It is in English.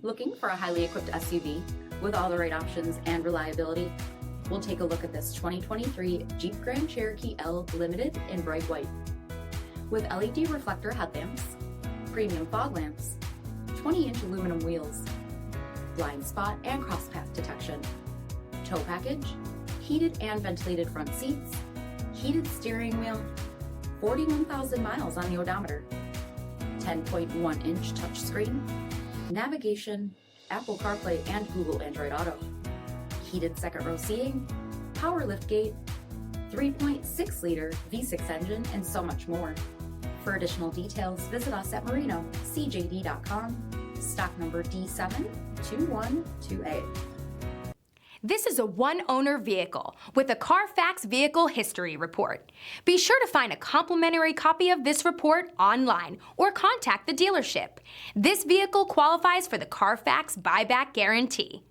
Looking for a highly equipped SUV with all the right options and reliability? We'll take a look at this 2023 Jeep Grand Cherokee L Limited in bright white. With LED reflector headlamps, premium fog lamps, 20-inch aluminum wheels, blind spot and cross path detection, tow package, heated and ventilated front seats, heated steering wheel, 41,000 miles on the odometer, 10.1-inch touchscreen, navigation, Apple CarPlay and Google Android Auto, heated second row seating, power liftgate, 3.6-liter V6 engine, and so much more. For additional details, visit us at Marino, cjd.com, stock number D7212A. This is a one-owner vehicle with a CARFAX Vehicle History Report. Be sure to find a complimentary copy of this report online or contact the dealership. This vehicle qualifies for the CARFAX Buyback Guarantee.